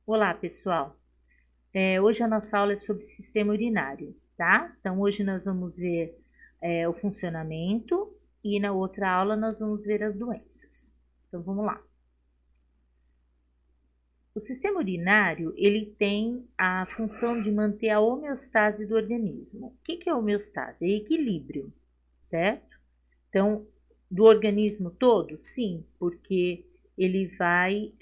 Olá, pessoal. Hoje a nossa aula é sobre sistema urinário, tá? Então, hoje nós vamos ver o funcionamento e na outra aula nós vamos ver as doenças. Então, vamos lá. O sistema urinário, ele tem a função de manter a homeostase do organismo. O que é homeostase? É equilíbrio, certo? Então, do organismo todo, sim, porque ele vai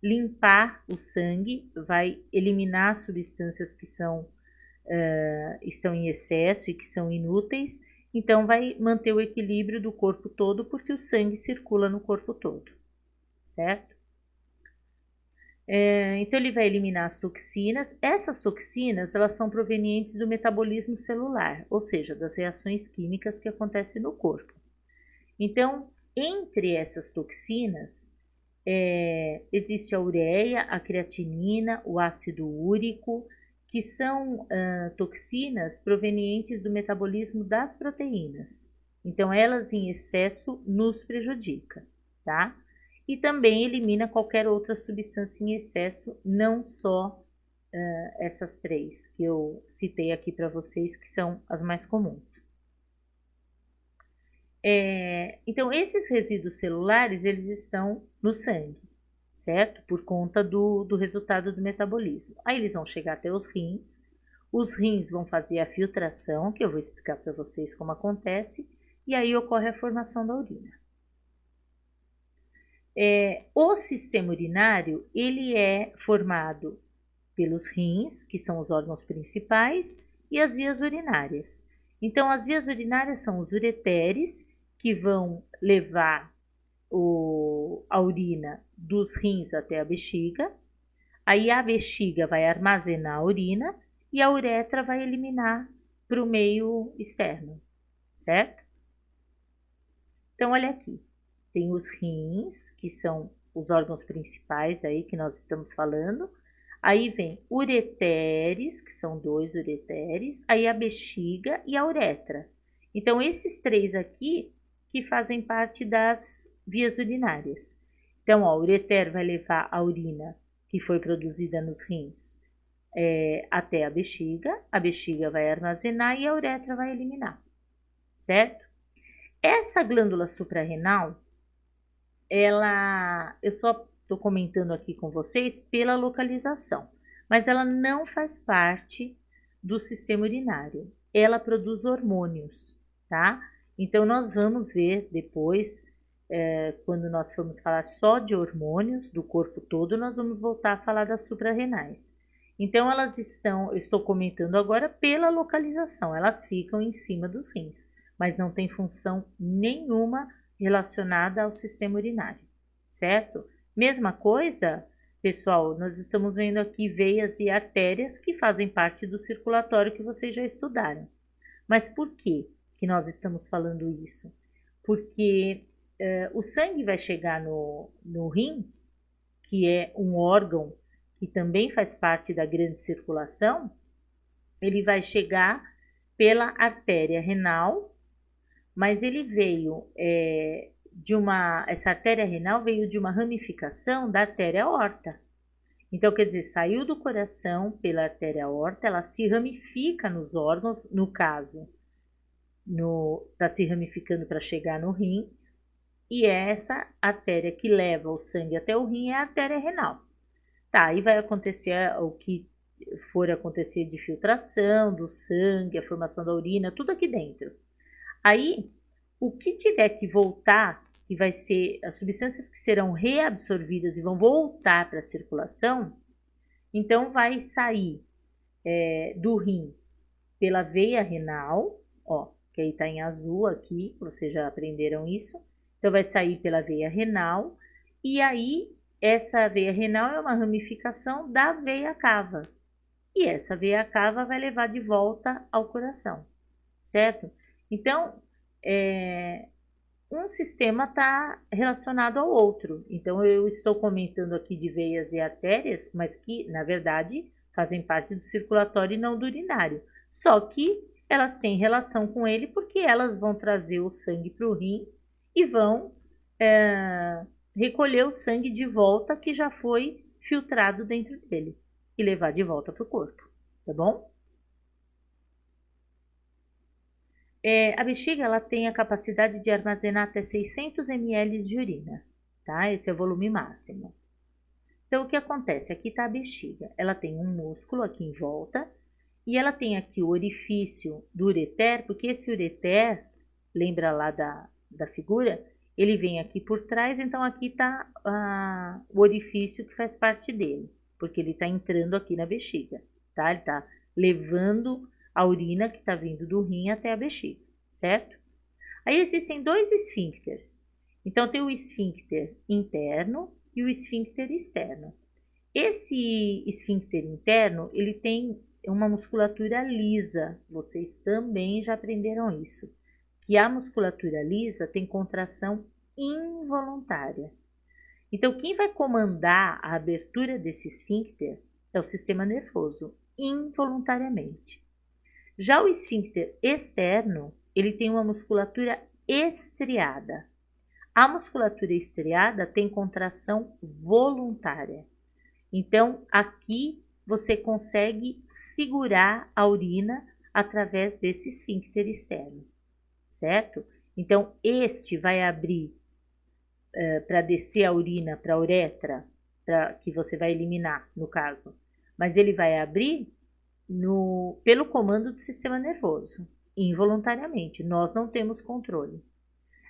limpar o sangue, vai eliminar substâncias que estão em excesso e que são inúteis, então vai manter o equilíbrio do corpo todo, porque o sangue circula no corpo todo, certo? Então ele vai eliminar as toxinas. Essas toxinas, elas são provenientes do metabolismo celular, ou seja, das reações químicas que acontecem no corpo. Então, entre essas toxinas, existe a ureia, a creatinina, o ácido úrico, que são toxinas provenientes do metabolismo das proteínas. Então, elas em excesso nos prejudica, tá? E também elimina qualquer outra substância em excesso, não só essas três que eu citei aqui para vocês, que são as mais comuns. Então, esses resíduos celulares, eles estão no sangue, certo? Por conta do resultado do metabolismo. Aí eles vão chegar até os rins vão fazer a filtração, que eu vou explicar para vocês como acontece, e aí ocorre a formação da urina. O sistema urinário, ele é formado pelos rins, que são os órgãos principais, e as vias urinárias. Então, as vias urinárias são os ureteres, que vão levar a urina dos rins até a bexiga. Aí a bexiga vai armazenar a urina e a uretra vai eliminar para o meio externo, certo? Então, olha aqui, tem os rins, que são os órgãos principais aí que nós estamos falando. Aí vem ureteres, que são 2 ureteres, aí a bexiga e a uretra. Então, esses 3 aqui que fazem parte das vias urinárias. Então, ó, o ureter vai levar a urina que foi produzida nos rins até a bexiga vai armazenar e a uretra vai eliminar, certo? Essa glândula suprarrenal, eu só estou comentando aqui com vocês pela localização, mas ela não faz parte do sistema urinário. Ela produz hormônios, tá? Então, nós vamos ver depois, quando nós formos falar só de hormônios do corpo todo, nós vamos voltar a falar das suprarrenais. Então, eu estou comentando agora pela localização, elas ficam em cima dos rins, mas não tem função nenhuma relacionada ao sistema urinário, certo? Mesma coisa, pessoal, nós estamos vendo aqui veias e artérias que fazem parte do circulatório que vocês já estudaram. Mas por que nós estamos falando isso? Porque o sangue vai chegar no rim, que é um órgão que também faz parte da grande circulação, ele vai chegar pela artéria renal, mas ele veio essa artéria renal veio de uma ramificação da artéria aorta. Então, quer dizer, saiu do coração pela artéria aorta, ela se ramifica nos órgãos, no caso, está se ramificando para chegar no rim, e essa artéria que leva o sangue até o rim é a artéria renal. Tá, aí vai acontecer o que for acontecer de filtração do sangue, a formação da urina, tudo aqui dentro. Aí, o que tiver que voltar, que vai ser as substâncias que serão reabsorvidas e vão voltar para a circulação, então vai sair do rim pela veia renal, ó, que aí está em azul aqui, vocês já aprenderam isso. Então, vai sair pela veia renal, e aí essa veia renal é uma ramificação da veia cava. E essa veia cava vai levar de volta ao coração, certo? Então, um sistema está relacionado ao outro. Então, eu estou comentando aqui de veias e artérias, mas que, na verdade, fazem parte do circulatório e não do urinário. Só que elas têm relação com ele porque elas vão trazer o sangue para o rim e vão recolher o sangue de volta que já foi filtrado dentro dele e levar de volta para o corpo, tá bom? A bexiga ela tem a capacidade de armazenar até 600 ml de urina, tá? Esse é o volume máximo. Então, o que acontece? Aqui está a bexiga. Ela tem um músculo aqui em volta e ela tem aqui o orifício do ureter, porque esse ureter, lembra lá da figura? Ele vem aqui por trás, então aqui está o orifício que faz parte dele, porque ele está entrando aqui na bexiga, tá? Ele está levando a urina que está vindo do rim até a bexiga, certo? Aí existem dois esfíncteres. Então, tem o esfíncter interno e o esfíncter externo. Esse esfíncter interno, ele tem uma musculatura lisa. Vocês também já aprenderam isso. Que a musculatura lisa tem contração involuntária. Então, quem vai comandar a abertura desse esfíncter é o sistema nervoso, involuntariamente. Já o esfíncter externo, ele tem uma musculatura estriada. A musculatura estriada tem contração voluntária. Então, aqui você consegue segurar a urina através desse esfíncter externo, certo? Então, este vai abrir para descer a urina para a uretra, que você vai eliminar, no caso. Mas ele vai abrir pelo comando do sistema nervoso, involuntariamente. Nós não temos controle.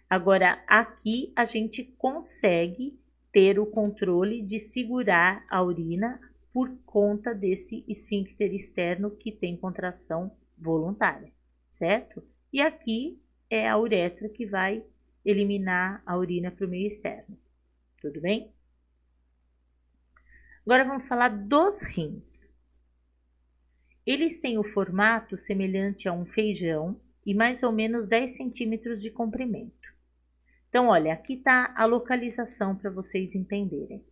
Agora, aqui a gente consegue ter o controle de segurar a urina por conta desse esfíncter externo que tem contração voluntária, certo? E aqui é a uretra que vai eliminar a urina para o meio externo, tudo bem? Agora vamos falar dos rins. Eles têm o formato semelhante a um feijão e mais ou menos 10 centímetros de comprimento. Então, olha, aqui está a localização para vocês entenderem.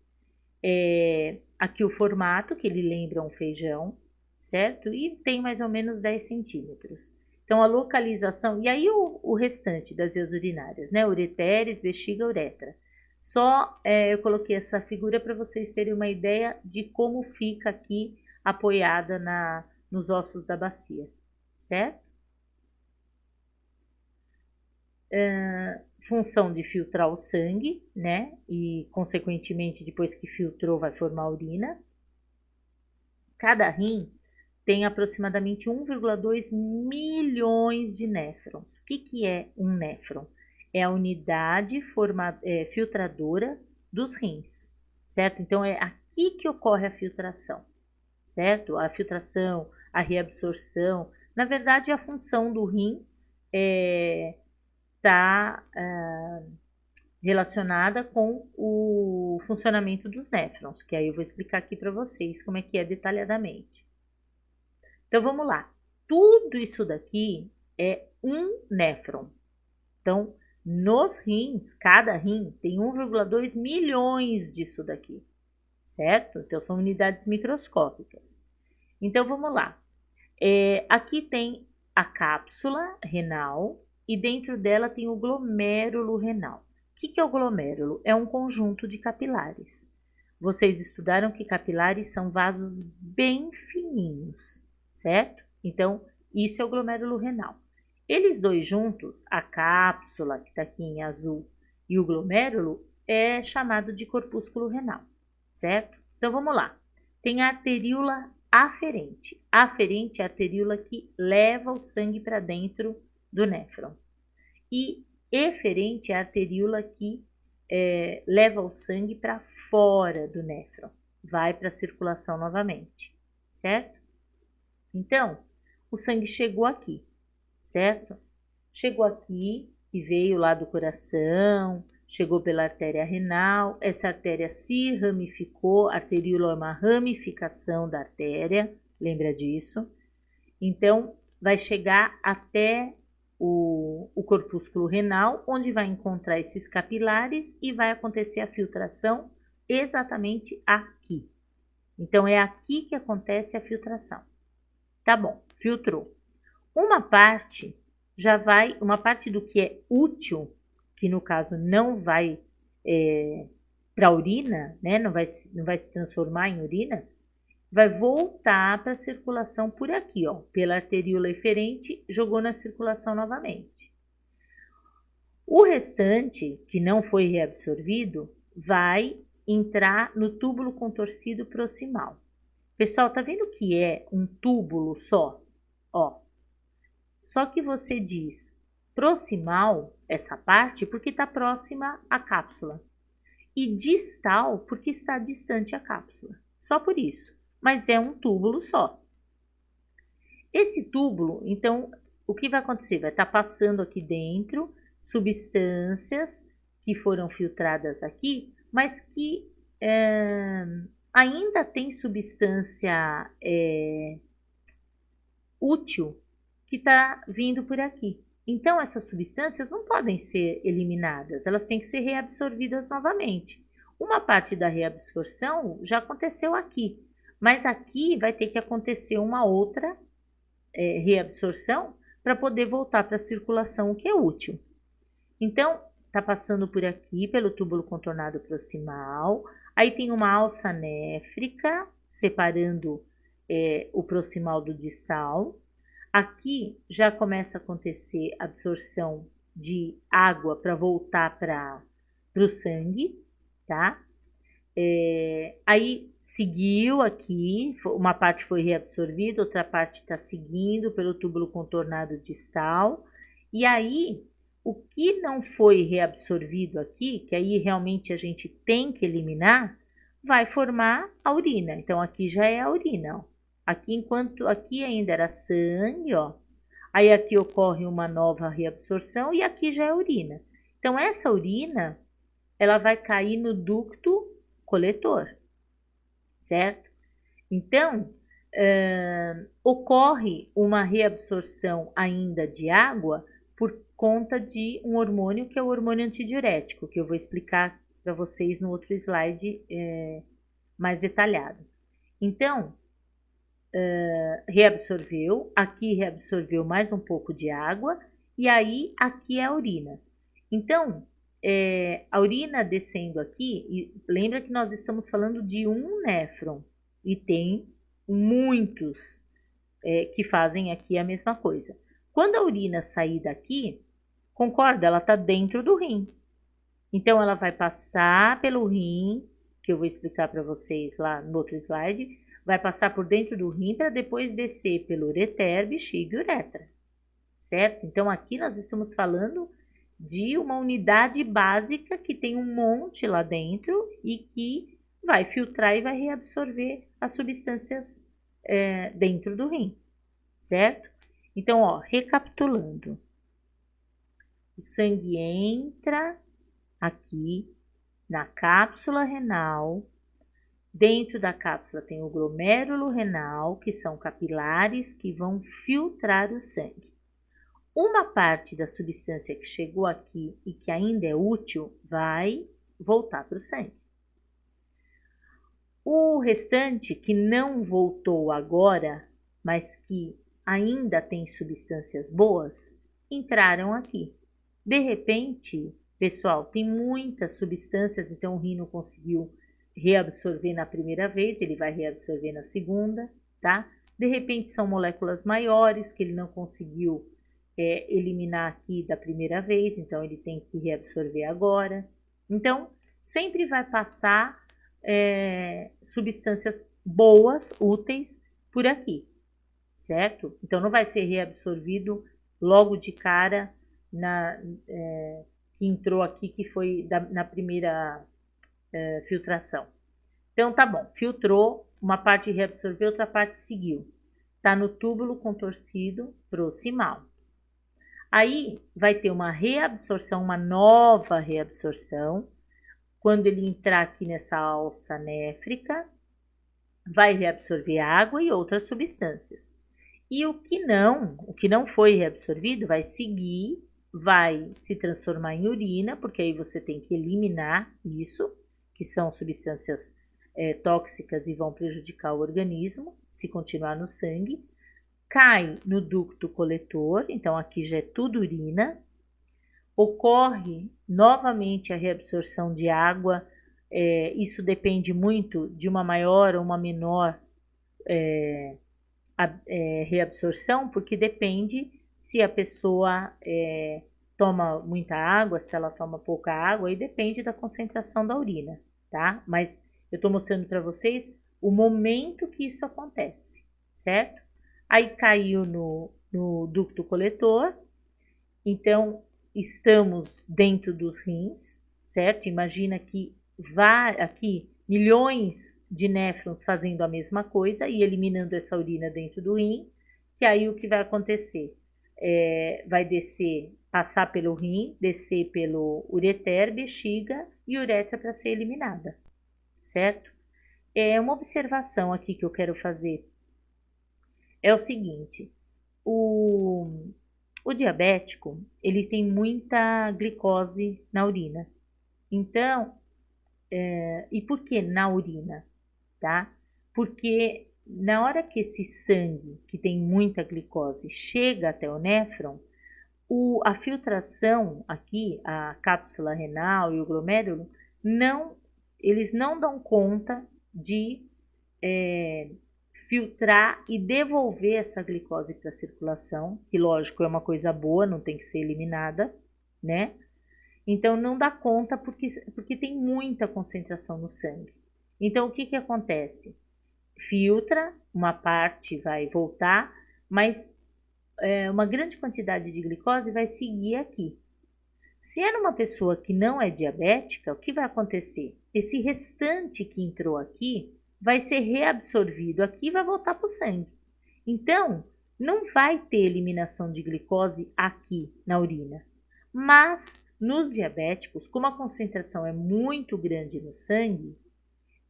Aqui o formato, que ele lembra um feijão, certo? E tem mais ou menos 10 centímetros. Então, a localização, e aí o restante das vias urinárias, né? Ureteres, bexiga, uretra. Só eu coloquei essa figura para vocês terem uma ideia de como fica aqui apoiada nos ossos da bacia, certo? Função de filtrar o sangue, né? E, consequentemente, depois que filtrou, vai formar urina. Cada rim tem aproximadamente 1,2 milhões de néfrons. O que é um néfron? É a unidade filtradora dos rins, certo? Então, é aqui que ocorre a filtração, certo? A filtração, a reabsorção. Na verdade, a função do rim está relacionada com o funcionamento dos néfrons, que aí eu vou explicar aqui para vocês como é que é detalhadamente. Então, vamos lá. Tudo isso daqui é um néfron. Então, nos rins, cada rim tem 1,2 milhões disso daqui, certo? Então, são unidades microscópicas. Então, vamos lá. Aqui tem a cápsula renal e dentro dela tem o glomérulo renal. O que é o glomérulo? É um conjunto de capilares. Vocês estudaram que capilares são vasos bem fininhos, certo? Então, isso é o glomérulo renal. Eles dois juntos, a cápsula, que está aqui em azul, e o glomérulo, é chamado de corpúsculo renal, certo? Então, vamos lá. Tem a arteríola aferente. Aferente é a arteríola que leva o sangue para dentro do néfron. E eferente é a arteríola que leva o sangue para fora do néfron. Vai para a circulação novamente, certo? Então, o sangue chegou aqui, certo? Chegou aqui, e veio lá do coração, chegou pela artéria renal, essa artéria se ramificou, a arteríola é uma ramificação da artéria, lembra disso? Então, vai chegar até o corpúsculo renal, onde vai encontrar esses capilares e vai acontecer a filtração exatamente aqui. Então, é aqui que acontece a filtração. Tá bom, filtrou. Uma parte do que é útil, que no caso não vai para a urina, né? Não vai se transformar em urina, vai voltar para a circulação por aqui, ó, pela arteríola eferente, jogou na circulação novamente. O restante, que não foi reabsorvido, vai entrar no túbulo contorcido proximal. Pessoal, tá vendo que é um túbulo só? Ó, só que você diz proximal, essa parte, porque está próxima à cápsula. E distal, porque está distante à cápsula. Só por isso. Mas é um túbulo só. Esse túbulo, então, o que vai acontecer? Vai estar passando aqui dentro substâncias que foram filtradas aqui, mas que ainda tem substância útil que está vindo por aqui. Então, essas substâncias não podem ser eliminadas, elas têm que ser reabsorvidas novamente. Uma parte da reabsorção já aconteceu aqui, mas aqui vai ter que acontecer uma outra reabsorção para poder voltar para a circulação, o que é útil. Então, está passando por aqui, pelo túbulo contornado proximal, aí tem uma alça néfrica, separando o proximal do distal. Aqui já começa a acontecer absorção de água para voltar para o sangue, tá? Aí seguiu aqui, uma parte foi reabsorvida, outra parte está seguindo pelo túbulo contornado distal. E aí, o que não foi reabsorvido aqui, que aí realmente a gente tem que eliminar, vai formar a urina. Então, aqui já é a urina, ó. Aqui, enquanto aqui ainda era sangue, ó. Aí aqui ocorre uma nova reabsorção e aqui já é urina. Então, essa urina, ela vai cair no ducto coletor, certo? Então, ocorre uma reabsorção ainda de água por conta de um hormônio que é o hormônio antidiurético, que eu vou explicar para vocês no outro slide mais detalhado. Então, reabsorveu, aqui reabsorveu mais um pouco de água, e aí aqui é a urina. Então, a urina descendo aqui, e lembra que nós estamos falando de um néfron, e tem muitos que fazem aqui a mesma coisa. Quando a urina sair daqui, concorda? Ela está dentro do rim. Então, ela vai passar pelo rim, que eu vou explicar para vocês lá no outro slide, vai passar por dentro do rim para depois descer pelo ureter, bexiga e uretra, certo? Então, aqui nós estamos falando de uma unidade básica que tem um monte lá dentro e que vai filtrar e vai reabsorver as substâncias dentro do rim, certo? Então, ó, recapitulando. O sangue entra aqui na cápsula renal. Dentro da cápsula tem o glomérulo renal, que são capilares que vão filtrar o sangue. Uma parte da substância que chegou aqui e que ainda é útil vai voltar para o sangue. O restante que não voltou agora, mas que ainda tem substâncias boas, entraram aqui. De repente, pessoal, tem muitas substâncias, então o rim não conseguiu reabsorver na primeira vez, ele vai reabsorver na segunda, tá? De repente são moléculas maiores que ele não conseguiu eliminar aqui da primeira vez, então ele tem que reabsorver agora. Então, sempre vai passar substâncias boas, úteis, por aqui, certo? Então, não vai ser reabsorvido logo de cara que entrou aqui, que foi na primeira filtração. Então, tá bom, filtrou, uma parte reabsorveu, outra parte seguiu. Tá no túbulo contorcido proximal. Aí, vai ter uma reabsorção, uma nova reabsorção. Quando ele entrar aqui nessa alça néfrica, vai reabsorver água e outras substâncias. E o que não foi reabsorvido, vai seguir, vai se transformar em urina, porque aí você tem que eliminar isso, que são substâncias tóxicas e vão prejudicar o organismo, se continuar no sangue. Cai no ducto coletor, então aqui já é tudo urina. Ocorre novamente a reabsorção de água Isso depende muito de uma maior ou uma menor reabsorção, porque depende se a pessoa toma muita água, se ela toma pouca água, e depende da concentração da urina, tá? Mas eu estou mostrando para vocês o momento que isso acontece, certo? Aí caiu no ducto coletor, então estamos dentro dos rins, certo? Imagina que vai aqui milhões de néfrons fazendo a mesma coisa e eliminando essa urina dentro do rim, que aí o que vai acontecer? Vai descer, passar pelo rim, descer pelo ureter, bexiga e uretra para ser eliminada, certo? Uma observação aqui que eu quero fazer é o seguinte: o diabético, ele tem muita glicose na urina. Então, e por que na urina, tá? Porque na hora que esse sangue, que tem muita glicose, chega até o néfron, a filtração aqui, a cápsula renal e o glomérulo, eles não dão conta de filtrar e devolver essa glicose para a circulação, que lógico é uma coisa boa, não tem que ser eliminada, né? Então não dá conta porque tem muita concentração no sangue. Então o que que acontece? Filtra, uma parte vai voltar, mas uma grande quantidade de glicose vai seguir aqui. Se é numa pessoa que não é diabética, o que vai acontecer? Esse restante que entrou aqui vai ser reabsorvido aqui e vai voltar para o sangue. Então, não vai ter eliminação de glicose aqui na urina. Mas, nos diabéticos, como a concentração é muito grande no sangue,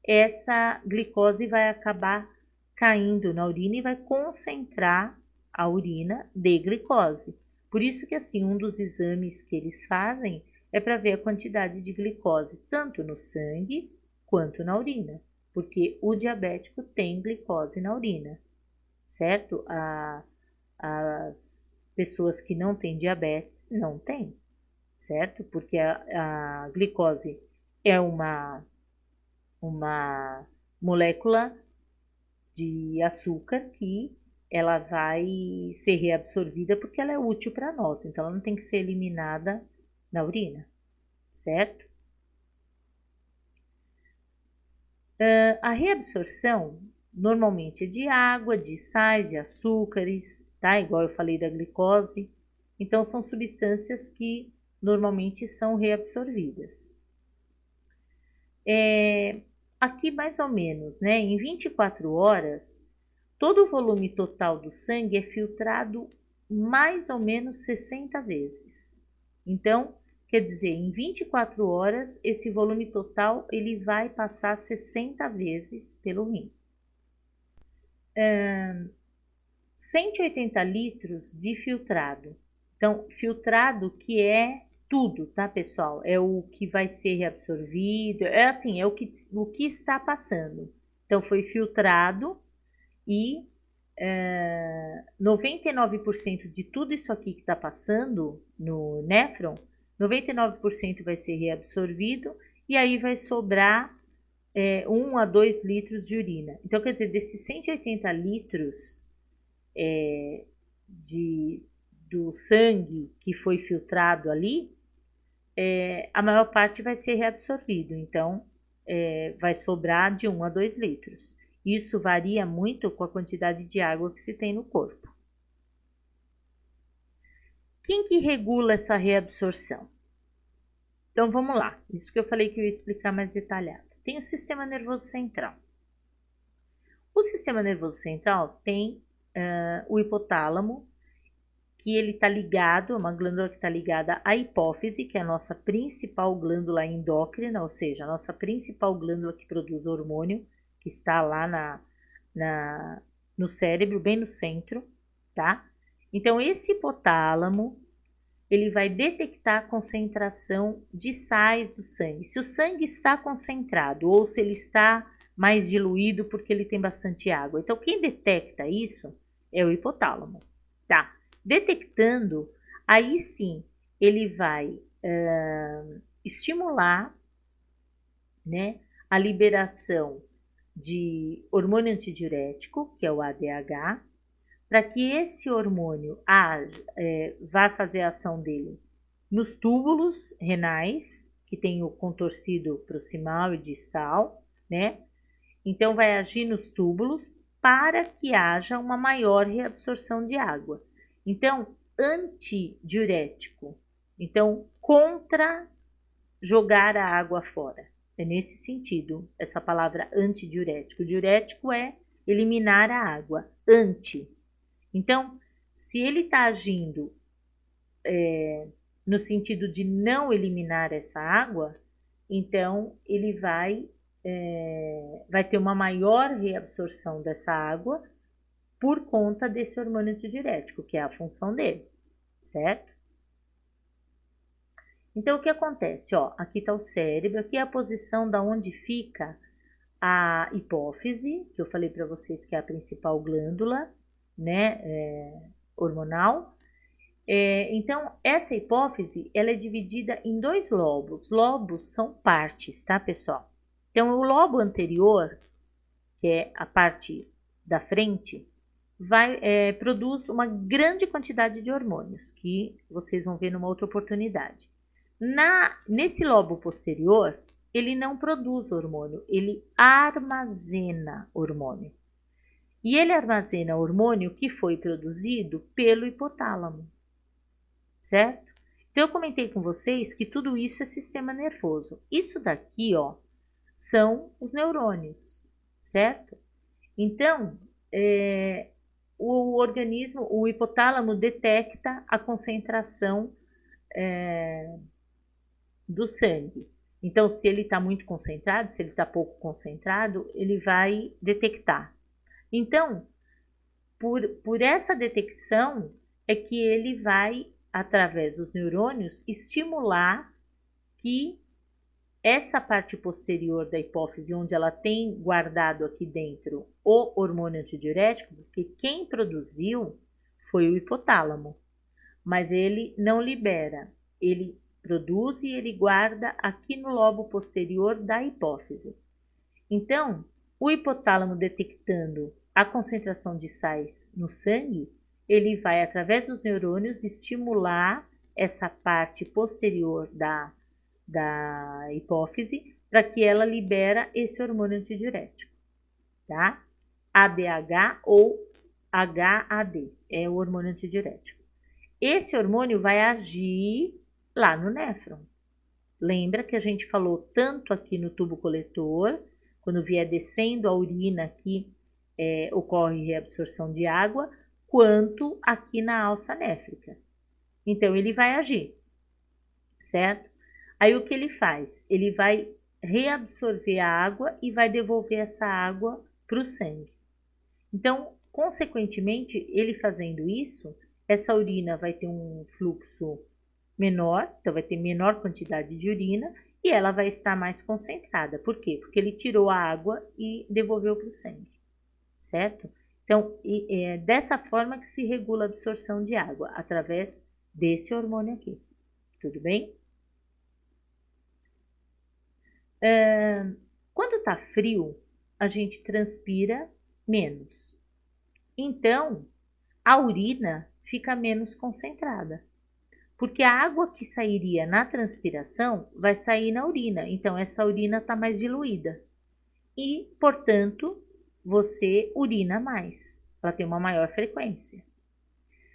essa glicose vai acabar caindo na urina e vai concentrar a urina de glicose. Por isso que, assim, um dos exames que eles fazem é para ver a quantidade de glicose, tanto no sangue quanto na urina. Porque o diabético tem glicose na urina, certo? As pessoas que não têm diabetes não têm, certo? Porque a glicose é uma molécula de açúcar que ela vai ser reabsorvida porque ela é útil para nós, então ela não tem que ser eliminada na urina, certo? A reabsorção normalmente é de água, de sais, de açúcares, tá? Igual eu falei da glicose. Então, são substâncias que normalmente são reabsorvidas. Aqui, mais ou menos, né? Em 24 horas, todo o volume total do sangue é filtrado mais ou menos 60 vezes. Então, quer dizer, em 24 horas, esse volume total ele vai passar 60 vezes pelo rim. 180 litros de filtrado. Então, filtrado que é tudo, tá, pessoal? É o que vai ser reabsorvido, é assim, é o que está passando. Então, foi filtrado e 99% de tudo isso aqui que está passando no néfron, 99% vai ser reabsorvido e aí vai sobrar 1 a 2 litros de urina. Então, quer dizer, desses 180 litros do sangue que foi filtrado ali, a maior parte vai ser reabsorvido. Então, vai sobrar de 1 a 2 litros. Isso varia muito com a quantidade de água que se tem no corpo. Quem que regula essa reabsorção? Então, vamos lá. Isso que eu falei que eu ia explicar mais detalhado. Tem o sistema nervoso central. O sistema nervoso central tem o hipotálamo, que ele está ligado, uma glândula que está ligada à hipófise, que é a nossa principal glândula endócrina, ou seja, a nossa principal glândula que produz hormônio, que está lá no cérebro, bem no centro, tá? Então, esse hipotálamo, ele vai detectar a concentração de sais do sangue. Se o sangue está concentrado ou se ele está mais diluído porque ele tem bastante água. Então, quem detecta isso é o hipotálamo, tá? Detectando, aí sim, ele vai estimular né, a liberação de hormônio antidiurético, que é o ADH, para que esse hormônio vá fazer a ação dele nos túbulos renais, que tem o contorcido proximal e distal, né? Então, vai agir nos túbulos para que haja uma maior reabsorção de água. Então, antidiurético. Então, contra jogar a água fora. É nesse sentido, essa palavra antidiurético. Diurético é eliminar a água. Anti. Então, se ele está agindo no sentido de não eliminar essa água, então ele vai ter uma maior reabsorção dessa água por conta desse hormônio antidiurético, que é a função dele, certo? Então, o que acontece? Ó, aqui está o cérebro, aqui é a posição da onde fica a hipófise, que eu falei para vocês que é a principal glândula, né, hormonal. Então, essa hipófise, ela é dividida em 2 lobos. Lobos são partes, tá, pessoal? Então, o lobo anterior, que é a parte da frente, produz uma grande quantidade de hormônios, que vocês vão ver numa outra oportunidade. Nesse lobo posterior, ele não produz hormônio, ele armazena hormônio. E ele armazena hormônio que foi produzido pelo hipotálamo, certo? Então, eu comentei com vocês que tudo isso é sistema nervoso. Isso daqui, ó, são os neurônios, certo? Então, o organismo, o hipotálamo detecta a concentração do sangue. Então, se ele está muito concentrado, se ele está pouco concentrado, ele vai detectar. Então, por essa detecção é que ele vai, através dos neurônios, estimular que essa parte posterior da hipófise, onde ela tem guardado aqui dentro o hormônio antidiurético, porque quem produziu foi o hipotálamo, mas ele não libera, ele produz e ele guarda aqui no lobo posterior da hipófise. Então, o hipotálamo detectando a concentração de sais no sangue, ele vai, através dos neurônios, estimular essa parte posterior da hipófise para que ela libera esse hormônio antidiurético, tá? ADH ou HAD, é o hormônio antidiurético. Esse hormônio vai agir lá no néfron. Lembra que a gente falou tanto aqui no tubo coletor, quando vier descendo a urina aqui, ocorre reabsorção de água, quanto aqui na alça néfrica. Então, ele vai agir, certo? Aí, o que ele faz? Ele vai reabsorver a água e vai devolver essa água para o sangue. Então, consequentemente, ele fazendo isso, essa urina vai ter um fluxo menor, então vai ter menor quantidade de urina e ela vai estar mais concentrada. Por quê? Porque ele tirou a água e devolveu para o sangue, certo? Então, é dessa forma que se regula a absorção de água, através desse hormônio aqui. Tudo bem? Quando está frio, a gente transpira menos. Então, a urina fica menos concentrada. Porque a água que sairia na transpiração vai sair na urina. Então, essa urina está mais diluída. E, portanto, você urina mais. Ela tem uma maior frequência.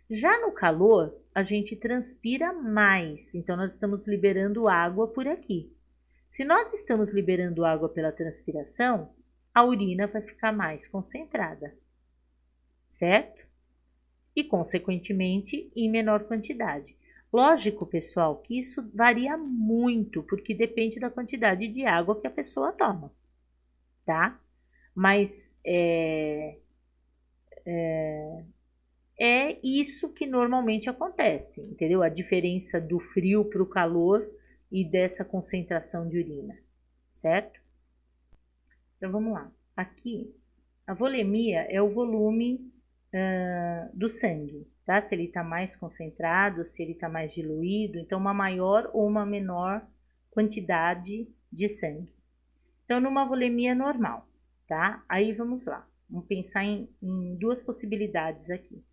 Já no calor, a gente transpira mais. Então, nós estamos liberando água por aqui. Se nós estamos liberando água pela transpiração, a urina vai ficar mais concentrada, certo? E, consequentemente, em menor quantidade. Lógico, pessoal, que isso varia muito, porque depende da quantidade de água que a pessoa toma, tá? Mas é isso que normalmente acontece, entendeu? A diferença do frio para o calor e dessa concentração de urina, certo? Então, vamos lá. Aqui, a volemia é o volume do sangue, tá? Se ele está mais concentrado, se ele está mais diluído, então uma maior ou uma menor quantidade de sangue. Então, numa volemia normal, tá? Aí vamos lá, vamos pensar em duas possibilidades aqui.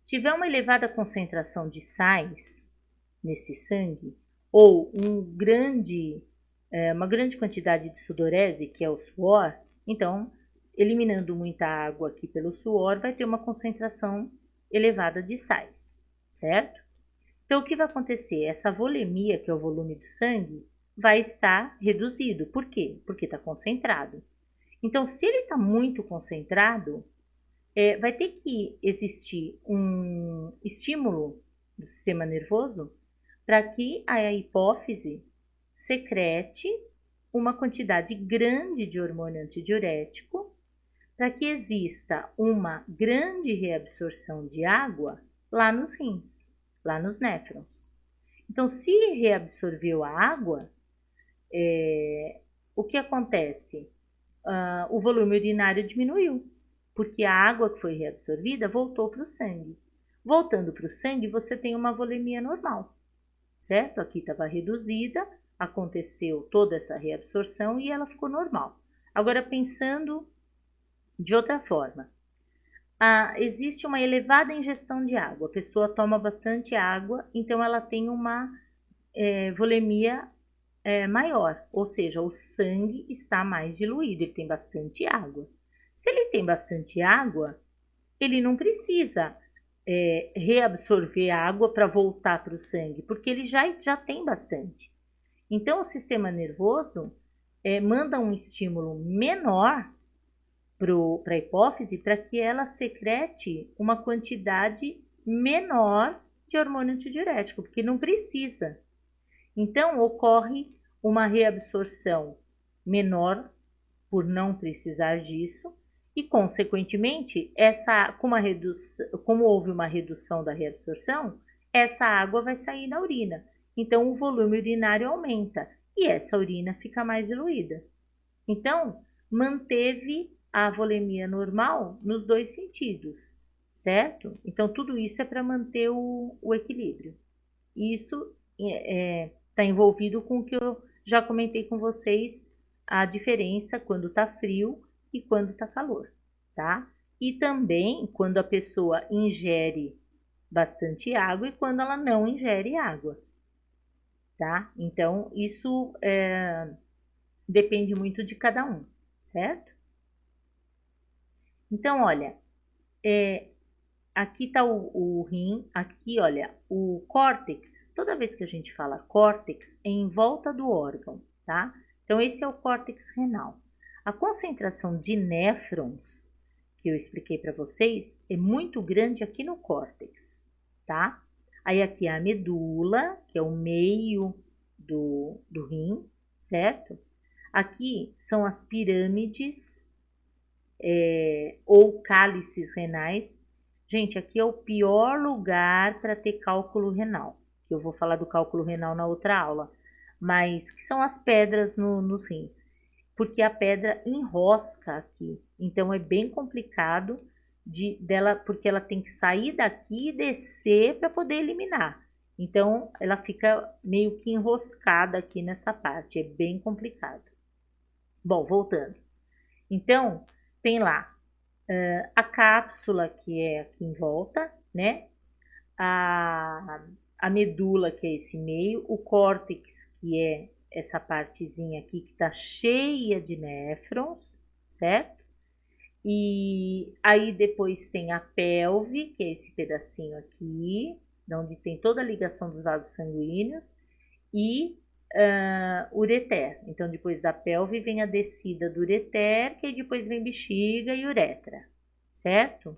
Se tiver uma elevada concentração de sais nesse sangue, ou uma grande quantidade de sudorese, que é o suor, então, eliminando muita água aqui pelo suor, vai ter uma concentração elevada de sais, certo? Então, o que vai acontecer? Essa volemia, que é o volume do sangue, vai estar reduzido. Por quê? Porque está concentrado. Então, se ele está muito concentrado, vai ter que existir um estímulo do sistema nervoso para que a hipófise secrete uma quantidade grande de hormônio antidiurético, para que exista uma grande reabsorção de água lá nos rins, lá nos néfrons. Então, se reabsorveu a água, o que acontece? O volume urinário diminuiu, porque a água que foi reabsorvida voltou para o sangue. Voltando para o sangue, você tem uma volemia normal, certo? Aqui estava reduzida, aconteceu toda essa reabsorção e ela ficou normal. Agora, pensando de outra forma, existe uma elevada ingestão de água, a pessoa toma bastante água, então ela tem uma volemia maior, ou seja, o sangue está mais diluído, ele tem bastante água. Se ele tem bastante água, ele não precisa reabsorver a água para voltar para o sangue, porque ele já tem bastante. Então, o sistema nervoso manda um estímulo menor para a hipófise para que ela secrete uma quantidade menor de hormônio antidiurético, porque não precisa. Então, ocorre uma reabsorção menor por não precisar disso e, consequentemente, como houve uma redução da reabsorção, essa água vai sair na urina. Então, o volume urinário aumenta e essa urina fica mais diluída. Então, manteve a volemia normal nos dois sentidos, certo? Então, tudo isso é para manter o equilíbrio. Isso está envolvido com o que eu já comentei com vocês, a diferença quando está frio e quando está calor, tá? E também quando a pessoa ingere bastante água e quando ela não ingere água, tá? Então, isso depende muito de cada um, certo? Então, olha, aqui está o rim, aqui, olha, o córtex. Toda vez que a gente fala córtex, é em volta do órgão, tá? Então, esse é o córtex renal. A concentração de néfrons, que eu expliquei para vocês, é muito grande aqui no córtex, tá? Aí, aqui é a medula, que é o meio do rim, certo? Aqui são as pirâmides ou cálices renais. Gente, aqui é o pior lugar para ter cálculo renal, que eu vou falar do cálculo renal na outra aula, mas que são as pedras nos rins, porque a pedra enrosca aqui, então é bem complicado dela, porque ela tem que sair daqui e descer para poder eliminar. Então, ela fica meio que enroscada aqui nessa parte, é bem complicado. Bom, voltando. Então, tem lá a cápsula, que é aqui em volta, né? A medula, que é esse meio, o córtex, que é essa partezinha aqui que tá cheia de néfrons, certo? E aí depois tem a pelve, que é esse pedacinho aqui, onde tem toda a ligação dos vasos sanguíneos, e ureter. Então, depois da pelve vem a descida do ureter, que aí depois vem bexiga e uretra, certo?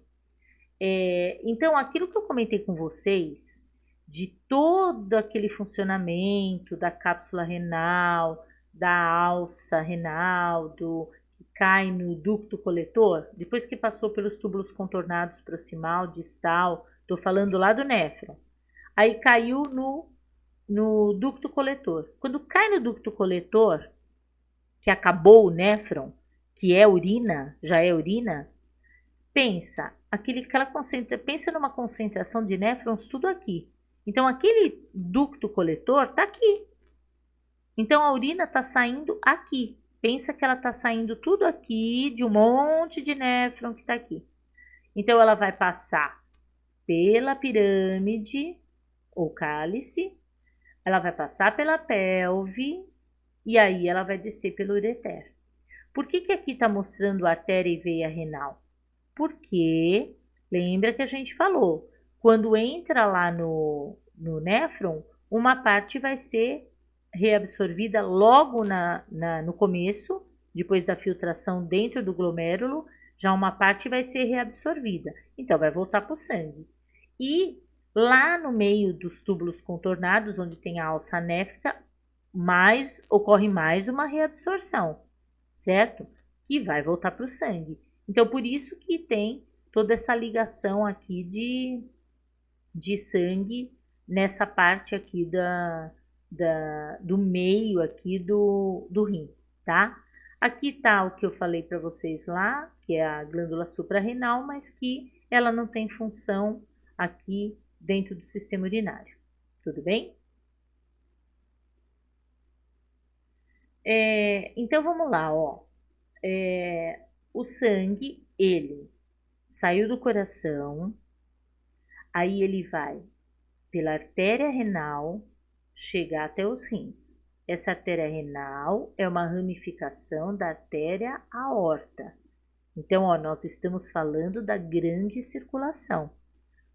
Então, aquilo que eu comentei com vocês, de todo aquele funcionamento da cápsula renal, da alça renal, que cai no ducto coletor, depois que passou pelos túbulos contornados proximal, distal, tô falando lá do néfron, aí caiu no ducto coletor. Quando cai no ducto coletor, que acabou o néfron, que é urina, já é urina, pensa numa concentração de néfrons tudo aqui. Então, aquele ducto coletor está aqui. Então a urina está saindo aqui. Pensa que ela está saindo tudo aqui de um monte de néfron que está aqui. Então ela vai passar pela pirâmide ou cálice, ela vai passar pela pelve e aí ela vai descer pelo ureter. Por que aqui está mostrando artéria e veia renal? Porque, lembra que a gente falou, quando entra lá no néfron, uma parte vai ser reabsorvida logo no começo, depois da filtração dentro do glomérulo, já uma parte vai ser reabsorvida, então vai voltar para o sangue. E lá no meio dos túbulos contornados, onde tem a alça néfrica, ocorre mais uma reabsorção, certo? Que vai voltar para o sangue. Então, por isso que tem toda essa ligação aqui de sangue nessa parte aqui do meio aqui do rim, tá? Aqui tá o que eu falei para vocês lá, que é a glândula suprarrenal, mas que ela não tem função aqui dentro do sistema urinário. Tudo bem? Então, vamos lá, ó. O sangue, ele saiu do coração, aí ele vai pela artéria renal, chegar até os rins. Essa artéria renal é uma ramificação da artéria aorta. Então, ó, nós estamos falando da grande circulação.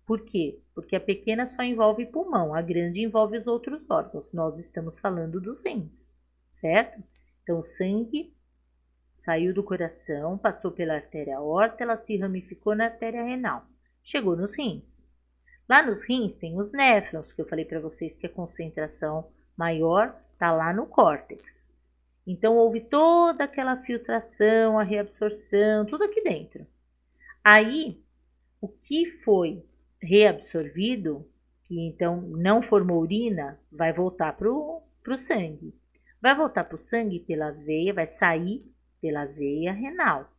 Por quê? Porque a pequena só envolve pulmão, a grande envolve os outros órgãos. Nós estamos falando dos rins, certo? Então, o sangue saiu do coração, passou pela artéria aorta, ela se ramificou na artéria renal, chegou nos rins. Lá nos rins tem os néfrons, que eu falei para vocês que a concentração maior está lá no córtex. Então, houve toda aquela filtração, a reabsorção, tudo aqui dentro. Aí, o que foi reabsorvido, que então não formou urina, vai voltar para o sangue. Vai voltar para o sangue pela veia, vai sair pela veia renal.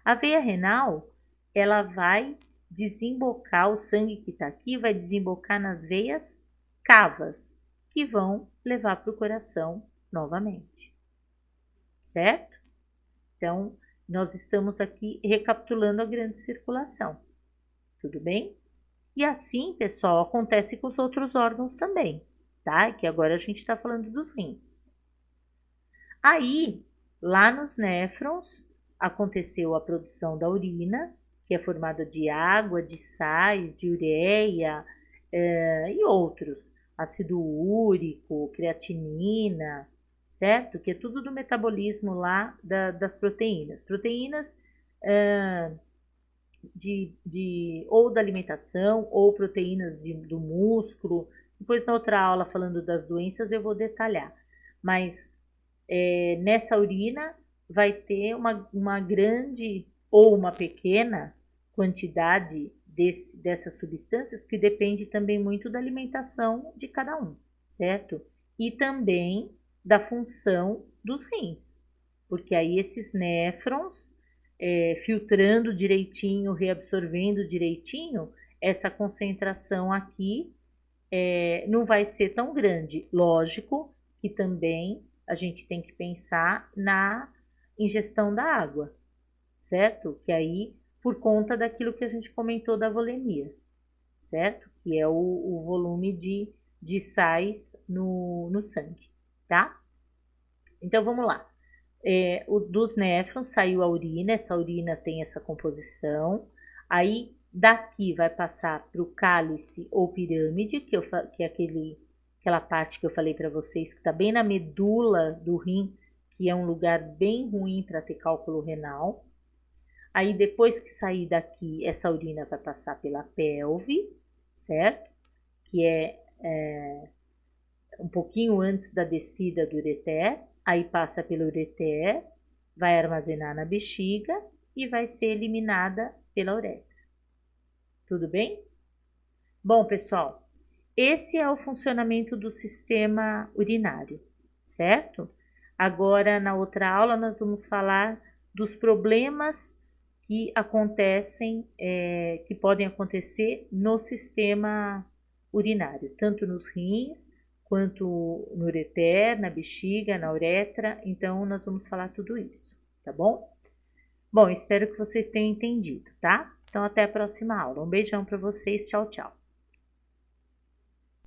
A veia renal, ela vai desembocar, o sangue que está aqui vai desembocar nas veias cavas, que vão levar para o coração novamente. Certo? Então, nós estamos aqui recapitulando a grande circulação. Tudo bem? E assim, pessoal, acontece com os outros órgãos também, tá? Que agora a gente está falando dos rins. Aí, lá nos néfrons, aconteceu a produção da urina, que é formada de água, de sais, de ureia e outros, ácido úrico, creatinina, certo? Que é tudo do metabolismo lá das proteínas. Proteínas ou da alimentação ou proteínas do músculo. Depois na outra aula falando das doenças eu vou detalhar. Mas nessa urina vai ter uma grande ou uma pequena quantidade dessas substâncias, que depende também muito da alimentação de cada um, certo? E também da função dos rins, porque aí esses néfrons, filtrando direitinho, reabsorvendo direitinho, essa concentração aqui não vai ser tão grande. Lógico que também a gente tem que pensar na ingestão da água, certo? Que aí, por conta daquilo que a gente comentou da volemia, certo? Que é o volume de sais no sangue, tá? Então, vamos lá. Dos néfrons saiu a urina, essa urina tem essa composição. Aí, daqui vai passar para o cálice ou pirâmide, que é aquela parte que eu falei para vocês, que está bem na medula do rim, que é um lugar bem ruim para ter cálculo renal. Aí, depois que sair daqui, essa urina vai passar pela pelve, certo? Que é um pouquinho antes da descida do ureter. Aí passa pelo ureter, vai armazenar na bexiga e vai ser eliminada pela uretra. Tudo bem? Bom, pessoal, esse é o funcionamento do sistema urinário, certo? Agora, na outra aula, nós vamos falar dos problemas que acontecem, que podem acontecer no sistema urinário, tanto nos rins quanto no ureter, na bexiga, na uretra. Então, nós vamos falar tudo isso, tá bom? Bom, espero que vocês tenham entendido, tá? Então, até a próxima aula. Um beijão para vocês. Tchau, tchau.